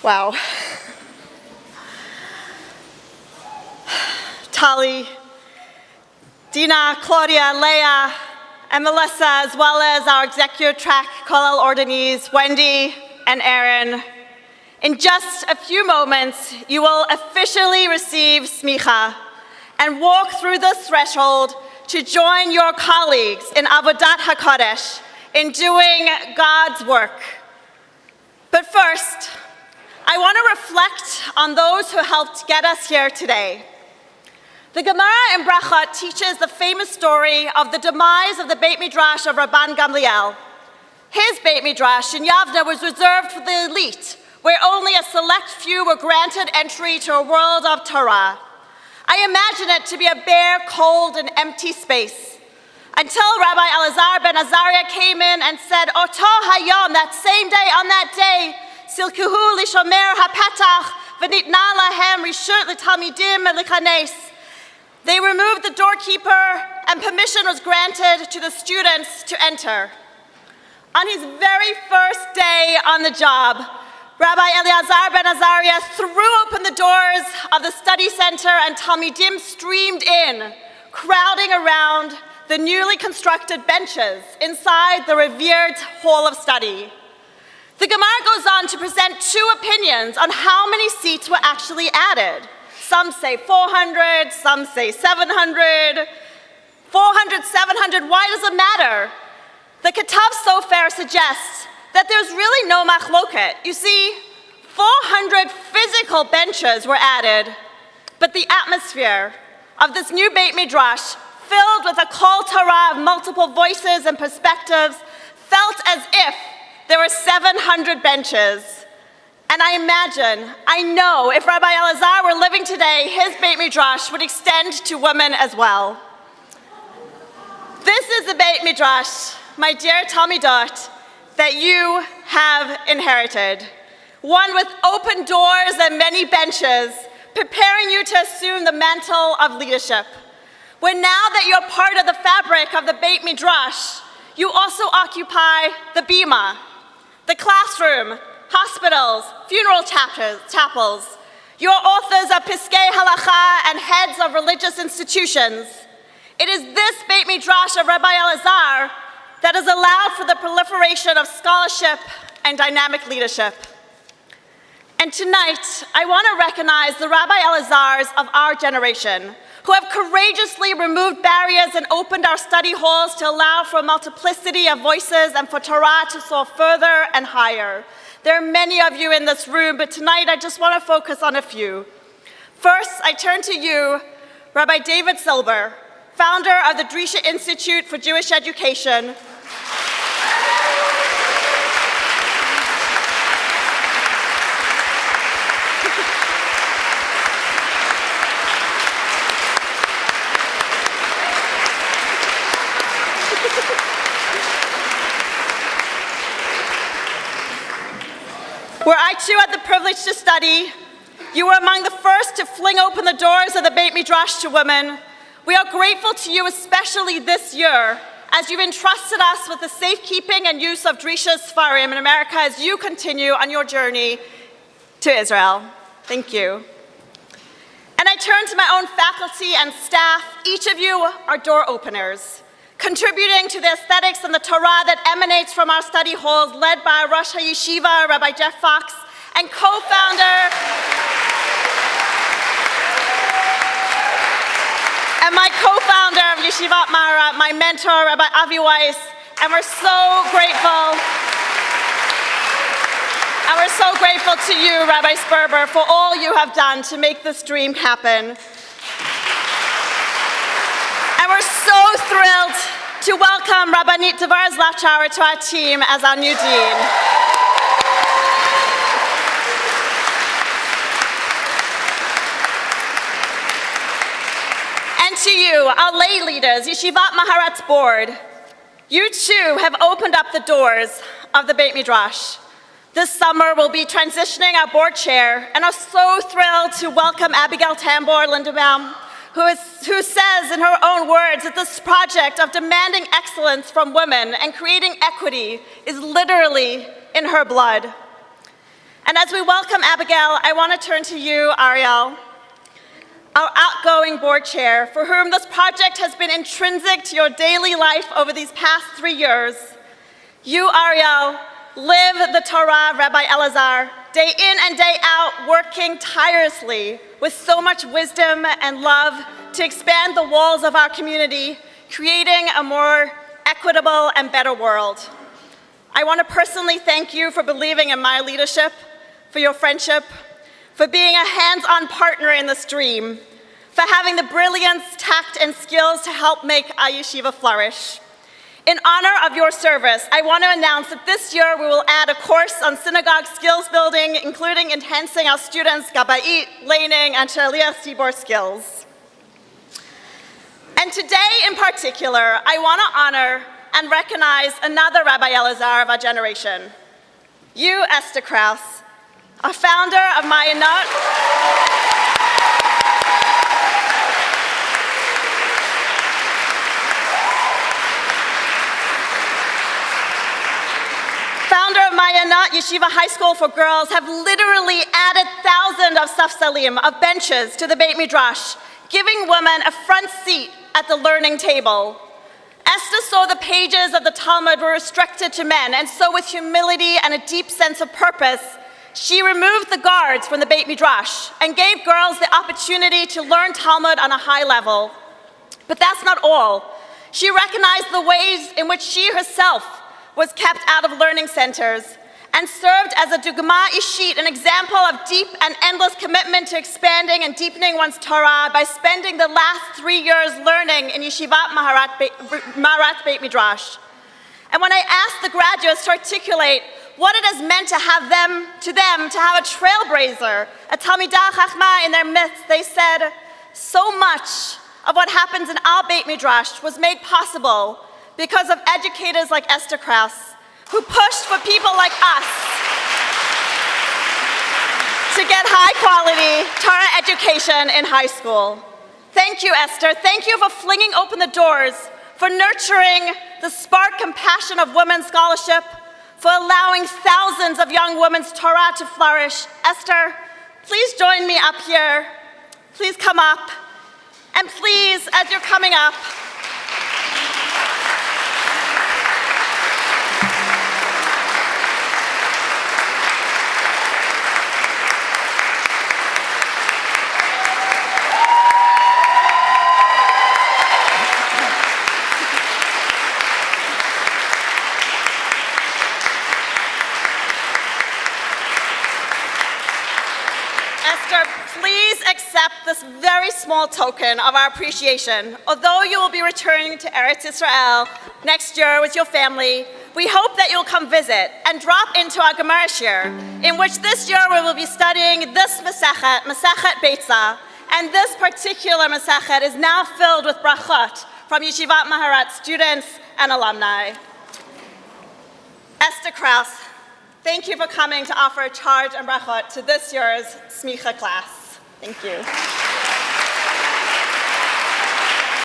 Wow. Tali, Dina, Claudia, Leah, and Melissa, as well as our executive track, Kollel Ordenese, Wendy, and Aaron. In just a few moments, you will officially receive Semikha and walk through this threshold to join your colleagues in Avodat HaKodesh, in doing God's work. But first, I want to reflect on those who helped get us here today. The Gemara in Brachot teaches the famous story of the demise of the Beit Midrash of Rabban Gamliel. His Beit Midrash in Yavne was reserved for the elite, where only a select few were granted entry to a world of Torah. I imagine it to be a bare, cold, and empty space, until Rabbi Elazar ben Azariah came in and said, Oto hayom, that same day, on that day, silkuhu lishomer hapatach v'nitna lahem rishut l'talmidim l'chanes. They removed the doorkeeper, and permission was granted to the students to enter. On his very first day on the job, Rabbi Elazar ben Azariah threw open the doors of the study center, and Talmidim streamed in, crowding around the newly constructed benches inside the revered hall of study. The Gemara goes on to present two opinions on how many seats were actually added. Some say 400, some say 700. 400, 700, why does it matter? The Ketav Sofer suggests that there's really no machloket. You see, 400 physical benches were added, but the atmosphere of this new Beit Midrash, filled with a kol Torah of multiple voices and perspectives, felt as if there were 700 benches. And I know, if Rabbi Elazar were living today, his Beit Midrash would extend to women as well. This is the Beit Midrash, my dear Talmidot, that you have inherited. One with open doors and many benches, preparing you to assume the mantle of leadership. Where now that you're part of the fabric of the Beit Midrash, you also occupy the bima, the classroom, hospitals, funeral chapels. You're authors of Piskei Halacha and heads of religious institutions. It is this Beit Midrash of Rabbi Elazar that has allowed for the proliferation of scholarship and dynamic leadership. And tonight, I want to recognize the Rabbi Elazars of our generation, who have courageously removed barriers and opened our study halls to allow for a multiplicity of voices and for Torah to soar further and higher. There are many of you in this room, but tonight I just want to focus on a few. First, I turn to you, Rabbi David Silber, founder of the Drisha Institute for Jewish Education. Where I too had the privilege to study, you were among the first to fling open the doors of the Beit Midrash to women. We are grateful to you, especially this year, as you've entrusted us with the safekeeping and use of Drisha Sfarim in America as you continue on your journey to Israel. Thank you. And I turn to my own faculty and staff. Each of you are door openers, contributing to the aesthetics and the Torah that emanates from our study halls, led by Rosh HaYeshiva, Rabbi Jeff Fox, and co-founder and my co-founder of Yeshivat Maharat, my mentor, Rabbi Avi Weiss, and we're so grateful. And we're so grateful to you, Rabbi Sperber, for all you have done to make this dream happen. And we're so thrilled to welcome Rabbanit Devar Zlachauer to our team as our new dean. And to you, our lay leaders, Yeshivat Maharat's board, you too have opened up the doors of the Beit Midrash. This summer, we'll be transitioning our board chair and are so thrilled to welcome Abigail Tambor Lindenbaum, who says in her own words that this project of demanding excellence from women and creating equity is literally in her blood. And as we welcome Abigail, I want to turn to you, Ariel, our outgoing board chair, for whom this project has been intrinsic to your daily life over these past 3 years. You, Ariel, live the Torah of Rabbi Elazar, day in and day out, working tirelessly with so much wisdom and love to expand the walls of our community, creating a more equitable and better world. I want to personally thank you for believing in my leadership, for your friendship, for being a hands-on partner in this dream, for having the brilliance, tact, and skills to help make our yeshiva flourish. In honor of your service, I want to announce that this year we will add a course on synagogue skills building, including enhancing our students' gabait, laning, and shaliach tzibor skills. And today in particular, I want to honor and recognize another Rabbi Elazar of our generation. You, Esther Krauss, a founder of Maharat, Yeshiva High School for Girls, have literally added thousands of safsalim, of benches, to the Beit Midrash, giving women a front seat at the learning table. Esther saw the pages of the Talmud were restricted to men, and so with humility and a deep sense of purpose, she removed the guards from the Beit Midrash and gave girls the opportunity to learn Talmud on a high level. But that's not all. She recognized the ways in which she herself was kept out of learning centers and served as a dugma ishit, an example of deep and endless commitment to expanding and deepening one's Torah by spending the last 3 years learning in Yeshivat Maharat Beit Midrash. And when I asked the graduates to articulate what it has meant to have a trailblazer, a Talmidah Chachma in their midst, they said, so much of what happens in our Beit Midrash was made possible because of educators like Esther Krauss, who pushed for people like us to get high-quality Torah education in high school. Thank you, Esther. Thank you for flinging open the doors, for nurturing the spark compassion of women's scholarship, for allowing thousands of young women's Torah to flourish. Esther, please join me up here. Please come up. And please, as you're coming up, this very small token of our appreciation. Although you will be returning to Eretz Israel next year with your family, we hope that you'll come visit and drop into our Gemara Shir, in which this year we will be studying this Masechet Beitza, and this particular Masechet is now filled with brachot from Yeshivat Maharat students and alumni. Esther Krauss, thank you for coming to offer a charge and brachot to this year's Semikha class. Thank you.